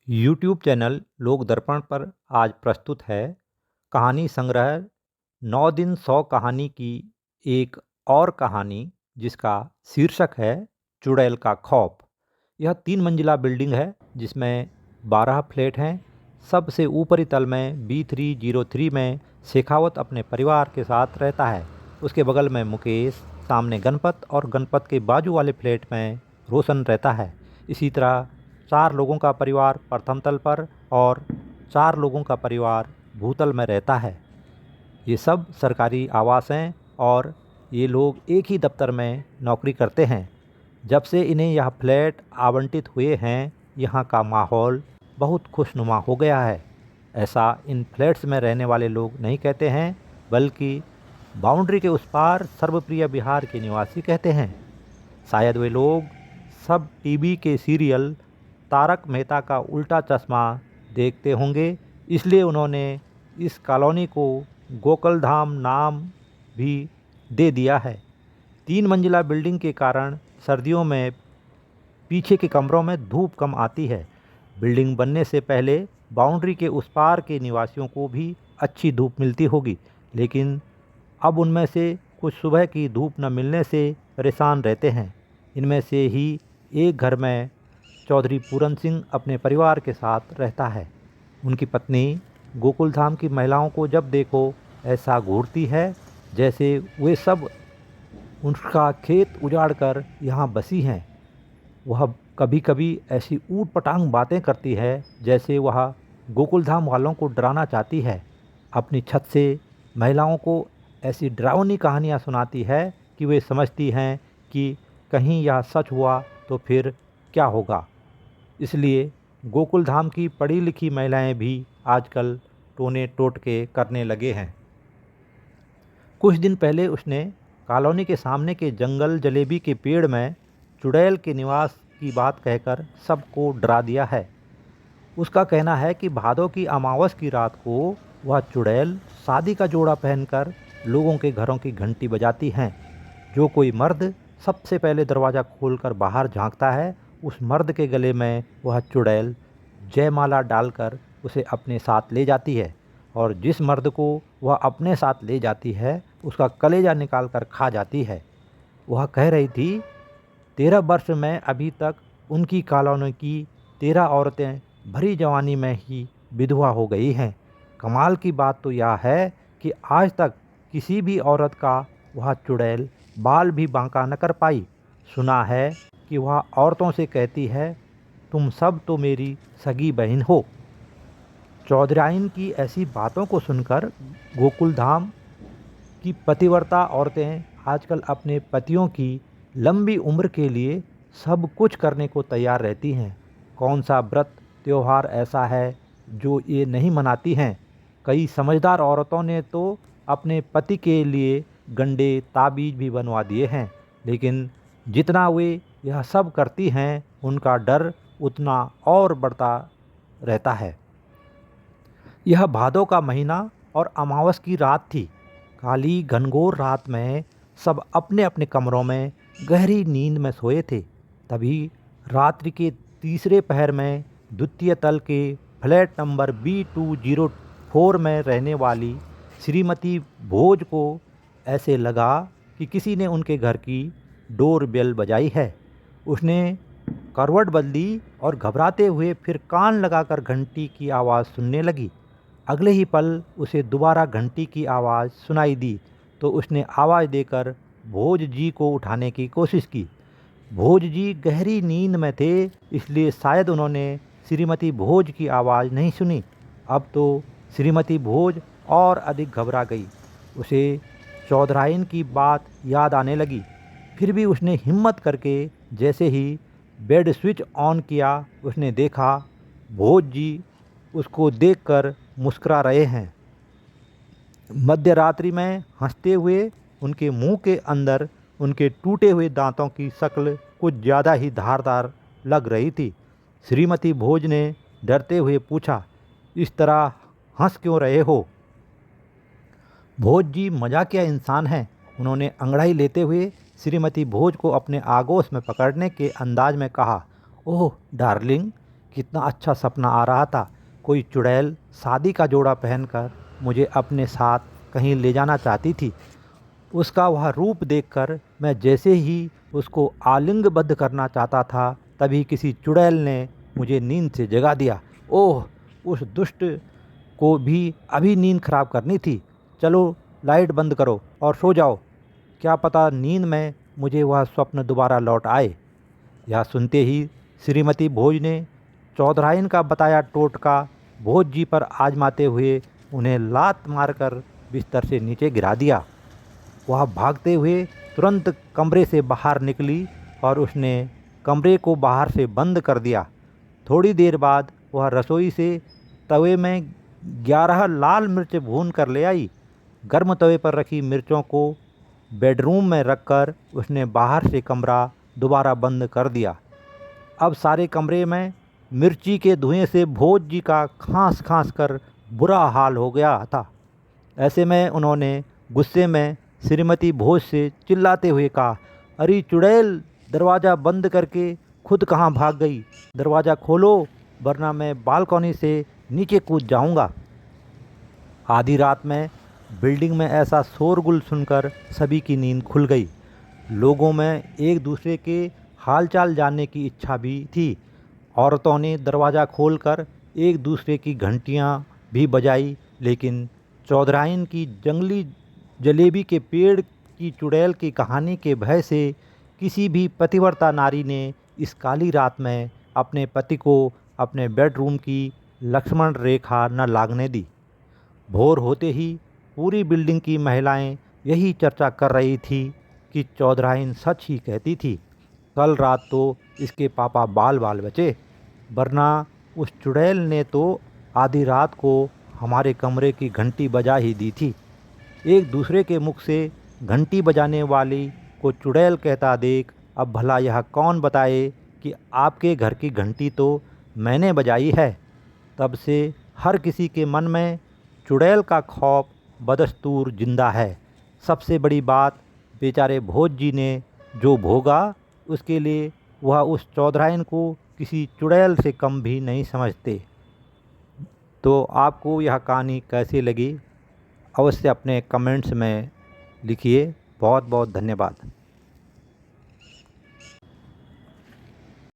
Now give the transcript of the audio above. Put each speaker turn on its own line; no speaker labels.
YouTube channel लोक दर्पण पर आज प्रस्तुत है कहानी संग्रह 9 दिन 100 कहानी की एक और कहानी जिसका शीर्षक है चुड़ैल का खौफ। यह 3 मंजिला बिल्डिंग है जिसमें 12 फ्लैट हैं। सबसे ऊपरी तल में B303 में शेखावत अपने परिवार के साथ रहता है। उसके बगल में मुकेश, सामने गणपत और गणपत के बाजू वाले फ्लैट में रोशन रहता है। इसी तरह 4 लोगों का परिवार प्रथम तल पर और 4 लोगों का परिवार भूतल में रहता है। ये सब सरकारी आवास हैं और ये लोग एक ही दफ्तर में नौकरी करते हैं। जब से इन्हें यह फ्लैट आवंटित हुए हैं, यहाँ का माहौल बहुत खुशनुमा हो गया है। ऐसा इन फ्लैट्स में रहने वाले लोग नहीं कहते हैं, बल्कि बाउंड्री के उस पार सर्वप्रिय बिहार के निवासी कहते हैं। शायद वे लोग सब टीवी के सीरियल तारक मेहता का उल्टा चश्मा देखते होंगे, इसलिए उन्होंने इस कॉलोनी को गोकुलधाम नाम भी दे दिया है। 3 मंजिला बिल्डिंग के कारण सर्दियों में पीछे के कमरों में धूप कम आती है। बिल्डिंग बनने से पहले बाउंड्री के उस पार के निवासियों को भी अच्छी धूप मिलती होगी, लेकिन अब उनमें से कुछ सुबह की धूप न मिलने से परेशान रहते हैं। इनमें से ही एक घर में चौधरी पूरन सिंह अपने परिवार के साथ रहता है। उनकी पत्नी गोकुलधाम की महिलाओं को जब देखो ऐसा घूरती है जैसे वे सब उनका खेत उजाड़ कर यहाँ बसी हैं। वह कभी कभी ऐसी ऊट पटांग बातें करती है जैसे वह गोकुलधाम वालों को डराना चाहती है। अपनी छत से महिलाओं को ऐसी डरावनी कहानियाँ सुनाती है कि वे समझती हैं कि कहीं यह सच हुआ तो फिर क्या होगा। इसलिए गोकुलधाम की पढ़ी लिखी महिलाएं भी आजकल टोने टोटके करने लगे हैं। कुछ दिन पहले उसने कॉलोनी के सामने के जंगल जलेबी के पेड़ में चुड़ैल के निवास की बात कहकर सबको डरा दिया है। उसका कहना है कि भादों की अमावस की रात को वह चुड़ैल शादी का जोड़ा पहनकर लोगों के घरों की घंटी बजाती हैं। जो कोई मर्द सबसे पहले दरवाज़ा खोलकर बाहर झांकता है, उस मर्द के गले में वह चुड़ैल जयमाला डालकर उसे अपने साथ ले जाती है और जिस मर्द को वह अपने साथ ले जाती है उसका कलेजा निकाल कर खा जाती है। वह कह रही थी 13 वर्ष में अभी तक उनकी कॉलोनी की 13 औरतें भरी जवानी में ही विधवा हो गई हैं। कमाल की बात तो यह है कि आज तक किसी भी औरत का वह चुड़ैल बाल भी बांका न कर पाई। सुना है कि वह औरतों से कहती है, तुम सब तो मेरी सगी बहन हो। चौधराइन की ऐसी बातों को सुनकर गोकुलधाम की पतिव्रता औरतें आजकल अपने पतियों की लंबी उम्र के लिए सब कुछ करने को तैयार रहती हैं। कौन सा व्रत त्योहार ऐसा है जो ये नहीं मनाती हैं। कई समझदार औरतों ने तो अपने पति के लिए गंडे ताबीज भी बनवा दिए हैं, लेकिन जितना वे यह सब करती हैं उनका डर उतना और बढ़ता रहता है। यह भादों का महीना और अमावस की रात थी। काली घनघोर रात में सब अपने अपने कमरों में गहरी नींद में सोए थे। तभी रात्रि के तीसरे पहर में द्वितीय तल के फ्लैट नंबर B204 में रहने वाली श्रीमती भोज को ऐसे लगा कि किसी ने उनके घर की डोर बेल बजाई है। उसने करवट बदली और घबराते हुए फिर कान लगाकर घंटी की आवाज़ सुनने लगी। अगले ही पल उसे दोबारा घंटी की आवाज़ सुनाई दी तो उसने आवाज़ देकर भोज जी को उठाने की कोशिश की। भोज जी गहरी नींद में थे, इसलिए शायद उन्होंने श्रीमती भोज की आवाज़ नहीं सुनी। अब तो श्रीमती भोज और अधिक घबरा गई। उसे चौधराइन की बात याद आने लगी। फिर भी उसने हिम्मत करके जैसे ही बेड स्विच ऑन किया, उसने देखा भोज जी उसको देखकर मुस्कुरा रहे हैं। मध्य रात्रि में हंसते हुए उनके मुंह के अंदर उनके टूटे हुए दांतों की शक्ल कुछ ज़्यादा ही धारदार लग रही थी। श्रीमती भोज ने डरते हुए पूछा, इस तरह हंस क्यों रहे हो? भोज जी मजाकिया इंसान हैं। उन्होंने अंगड़ाई लेते हुए श्रीमती भोज को अपने आगोश में पकड़ने के अंदाज में कहा, ओह डार्लिंग, कितना अच्छा सपना आ रहा था। कोई चुड़ैल शादी का जोड़ा पहनकर मुझे अपने साथ कहीं ले जाना चाहती थी। उसका वह रूप देखकर मैं जैसे ही उसको आलिंगबद्ध करना चाहता था, तभी किसी चुड़ैल ने मुझे नींद से जगा दिया। ओह! उस दुष्ट को भी अभी नींद खराब करनी थी। चलो लाइट बंद करो और सो जाओ। क्या पता नींद में मुझे वह स्वप्न दोबारा लौट आए। यह सुनते ही श्रीमती भोज ने चौधराइन का बताया टोटका भोज जी पर आजमाते हुए उन्हें लात मारकर बिस्तर से नीचे गिरा दिया। वह भागते हुए तुरंत कमरे से बाहर निकली और उसने कमरे को बाहर से बंद कर दिया। थोड़ी देर बाद वह रसोई से तवे में 11 लाल मिर्च भून कर ले आई। गर्म तवे पर रखी मिर्चों को बेडरूम में रखकर उसने बाहर से कमरा दोबारा बंद कर दिया। अब सारे कमरे में मिर्ची के धुएं से भोज जी का खांस खांस कर बुरा हाल हो गया था। ऐसे में उन्होंने गुस्से में श्रीमती भोज से चिल्लाते हुए कहा, अरे चुड़ैल, दरवाज़ा बंद करके खुद कहाँ भाग गई? दरवाज़ा खोलो, वरना मैं बालकनी से नीचे कूद जाऊंगा। आधी रात में बिल्डिंग में ऐसा शोरगुल सुनकर सभी की नींद खुल गई। लोगों में एक दूसरे के हालचाल जानने की इच्छा भी थी। औरतों ने दरवाज़ा खोलकर एक दूसरे की घंटियां भी बजाई, लेकिन चौधराइन की जंगली जलेबी के पेड़ की चुड़ैल की कहानी के भय से किसी भी पतिव्रता नारी ने इस काली रात में अपने पति को अपने बेडरूम की लक्ष्मण रेखा न लागने दी। भोर होते ही पूरी बिल्डिंग की महिलाएं यही चर्चा कर रही थी कि चौधराइन सच ही कहती थी। कल रात तो इसके पापा बाल बाल बचे, वरना उस चुड़ैल ने तो आधी रात को हमारे कमरे की घंटी बजा ही दी थी। एक दूसरे के मुख से घंटी बजाने वाली को चुड़ैल कहता देख अब भला यह कौन बताए कि आपके घर की घंटी तो मैंने बजाई है। तब से हर किसी के मन में चुड़ैल का खौफ बदस्तूर जिंदा है। सबसे बड़ी बात, बेचारे भोज जी ने जो भोगा उसके लिए वह उस चौधराइन को किसी चुड़ैल से कम भी नहीं समझते। तो आपको यह कहानी कैसी लगी अवश्य अपने कमेंट्स में लिखिए। बहुत बहुत धन्यवाद।